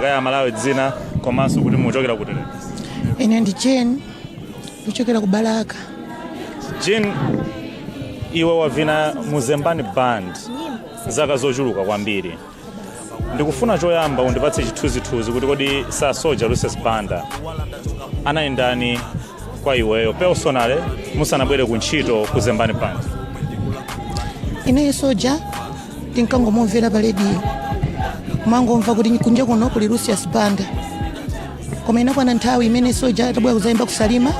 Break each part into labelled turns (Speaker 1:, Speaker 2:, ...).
Speaker 1: kaya Malawi dzina komanso kuti muchokera kuti
Speaker 2: ine ndi Jane kuchokera ku Balaka.
Speaker 1: Jane, iwe wavina Muzembani Band zaka zochuluka kwambiri. Ndikufuna choyamba undipatse chithunzithunzi kuti kodi Sir Soldier Lucius Banda anayendani kwa iweyo personally musanabwere kuntchito ku Zembani Band.
Speaker 2: Ine Soldier tinkangomumvera pa radio mangomva kuti kunja kuno kuli Lucius Banda, koma inakwana nthawi imene Soldier atabwera kuzayimba kusalima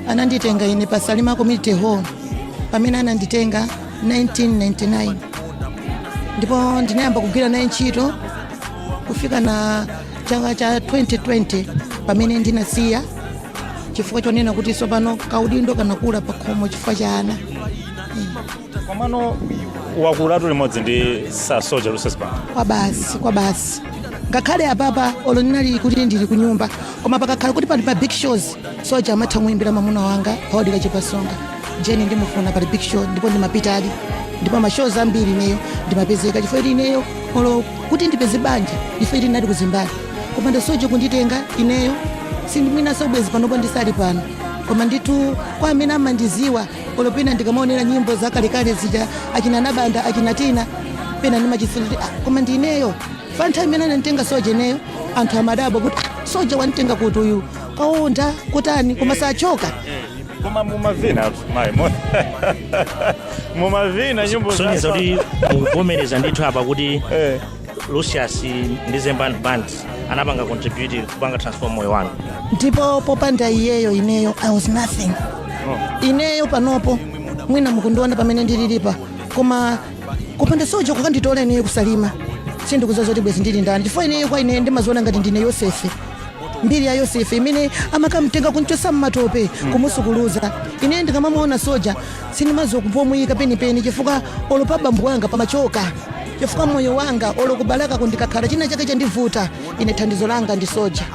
Speaker 2: ananditenga ine pa Salima Community Hall pamene ananditenga 1999, ndipo ndinayamba kugwira naye ntchito kufika na chaka cha 2020 pamene ndinasiya chifukwa chonena kuti sopano kaudindo kanakula pa khomo chifukwa cha ana.
Speaker 1: Komano wakulatu limodzi ndi Sir Soldier Lucius Banda.
Speaker 2: Kwa basi ngakhale apapa olo ndinali kuti ndili ku nyumba, koma pakakhala kuti pali pa big shows Soldier amatha muimbira mamuna wanga Paudika Chipasonga. Jane ndimufuna pali big show ndipo ndimapita ali, ndipo ma shows ambiri ineyo ndimapezeka chifukwa kuti ineyo olo kuti ndipeze banja chifukwa kuti ndinali ku Zimbabwe, koma ndo Soldier kunditenga ineyo sindimina sobwezi panopo ndisali pano, koma nditu kwa amene amandiziwa olo pena ndikamaonera nyimbo zakalekale zija achina Nabanda achina Tina pena ndimachisiri koma ndineyo fanta imene ananditenga Soldier ineyo anthu amadabo kuti Soldier wanitenga kuti uyu kaonda kutani koma sachoka.
Speaker 1: Koma mumavina mai mumavina nyimbo
Speaker 3: soneza kuti muvomereza ndithu apa kuti Lucius ndi Zembani Band anapanga contribute kupanga transform moyo wanu.
Speaker 2: Ndipo popanda iyeyo ineyo I was nothing. Ineyo panopo mwina mukundiona pamene ndililipa, koma kupanda Soldier kukanditola ineyo kusalima sindikuzoza kuti bwezi ndili ndani chifukwa ineyo kwa ine ndimaziona ngati ndine Yosefe, mbiri ya Yosefe imene amakamtenga kunchosa mmatope kumusukuluza. Ine ndikamamuona Soldier sindimazokupomuyika penipeni chifukwa olo pa bambo wanga pamachoka, chifukwa moyo wanga olo kubalaka kundikakhala china chake chandivuta ine thandizo langa ndi Soldier.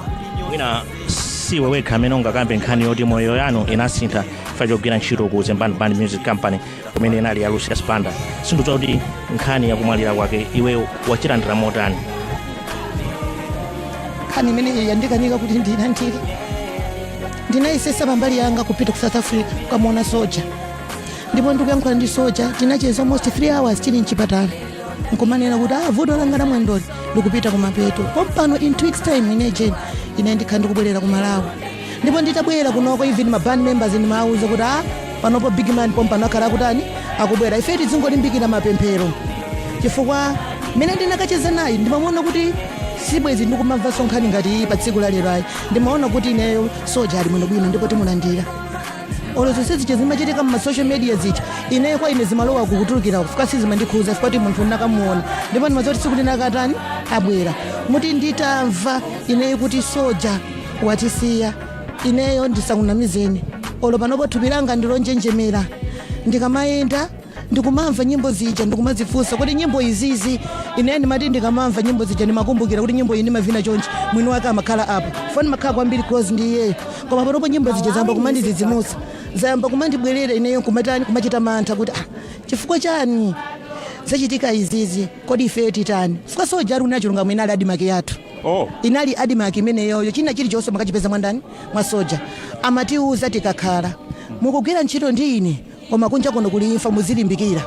Speaker 3: Mwina siwe wekha amene ungakambe nkhani yoti moyo yanu inasintha chifukwa chogwira ntchito ku Zembani Band Music Company kumene inali ya Lucius Banda. Sindidziwa kuti nkhani yakumwalira kwake iwe wachilandira motani?
Speaker 2: Nkhani imene yandikanika kuti ndinayisesa pambali yanga kupita ku South Africa kukamuona Soldier, ndipo ndikuyankhula ndi Soldier tinacheza almost 3 hours tili mchipatala nkumanena kuti vuto langa la mwendoli likupita kumapeto pompano in 2 weeks time ine Jane ine ndikhala ndikubwerera ku Malawi, ndipo nditabwera kunoko even ma band members ndimawuza kuti panopo big man pompano akhala kutani akubwera ife tizingolimbikira mapemphero chifukwa mene ndinakacheza naye ndimamuona kuti sibwezi ndikumamva sonkhani ngati pa tsiku la lero ayi ndimaona kuti ineyo Soldier ali muno bwino ndipo timulandira olo zonse ziche zimachitika mu social media zicha ineyo kwa ine zimalowa kukutulukira kufika sizimandikhuza fika kuti munthu ndakamuona ndipo ndimazoti sikuti nakatani abwera muti nditamva ineyo kuti Soldier watisiya ineyo ndisangunamizeni olo panopo thupi langa ndilonjenjemera ndikamayenda ndikumamva nyimbo zija ndikumazifunsa kuti nyimbo izizi ine ndimati ndikamamva nyimbo zija ndimakumbukira kuti nyimbo iyi ndimavina chonchi mwini wake amakhala apo foni makhala kwambiri close ndi iyeyo, koma panopo nyimbo zija zayamba kumandidzidzimutsa zayamba kumandibwerera ineyo kumatani kumachita mantha kuti chifukwa chani zachitika izizi kodi ife titani fika Soldier ali unachilunga mwina ali adimaki yathu inali adimaki imeneyoyo china chilichonse makachipeza mwandani mwa Soldier amatiuza tikakhala mukugwira ntchito ndi ine koma kunja kuno kuli imfa muzilimbikira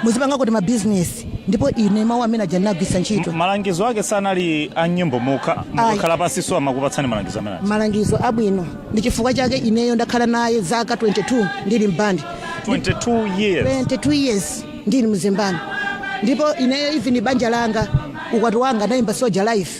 Speaker 2: muzipanga kuti ma business, ndipo ine mawu amene ajanagwisa ntchito
Speaker 1: malangizo ake sanali a nyimbo mukakhala pansi so amakupatsani malangizo amene
Speaker 2: malangizo abwino ndi chifukwa chake ineyo ndakhala naye zaka 22 ndili mbandi 22 years ndili muzembani, ndipo ineyo even banja langa ukwati wanga naimba Soldier live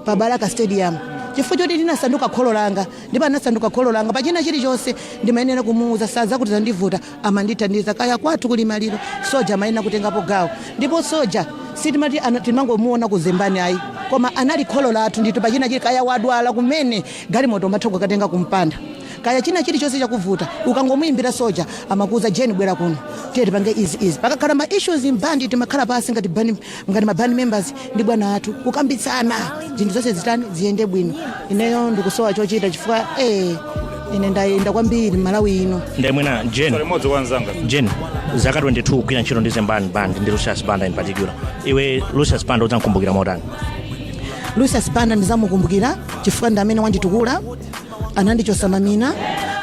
Speaker 2: pa Balaka Stadium chifukwa choti ndinasanduka kholo langa ndipo anasanduka kholo langa pachina chilichonse ndimayenera kumuuza saza kuti zandivuta amandithandiza kaya kwathu kuli maliro Soldier amayenera kutengapo gawo, ndipo Soldier sitimati timangomuona ku Zembani ayi koma anali kholo lathu ndithu pachina chili kaya wadwala kumene galimoto mathogo katenga kumpanda kaya china chilichonse chakuvuta ukangomuimbira Soldier amakuza Jane bwera kuno tiyeti pange izi pakakhala ma issues imbandi timakhala pasi ngati ma band members ndi bwana athu kukambitsana zinthu zonse zitani ziyende bwino. Ineyo ndikusowa chochita chifukwa ine ndayenda kwambiri Malawi ino.
Speaker 3: Ndemwena Jane zaka 22 kugwira ntchito ndi Zembani Band ndi Lucius Banda in particular, iwe Lucius Banda udzamkumbukira motani?
Speaker 2: Lucius Banda ndizamukumbukira chifukwa ndi amene wanditukula, anandichosa mamina,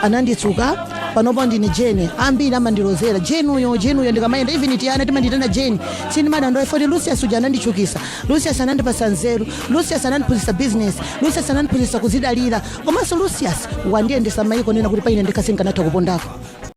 Speaker 2: ananditsuka. Panopo ndine Jane, ambiri amandilozera Jane uyo ndikamayenda even tiyana timanditana Jane sinimada ndo ifoti Lucius uja anandichukisa, Lucius anandipasa nzeru, Lucius anandipuzisa business, Lucius anandipuzisa kuzidalira, komanso Lucius wandiyendesa maiko nena kuti paine ndikasinkanatha kupondako.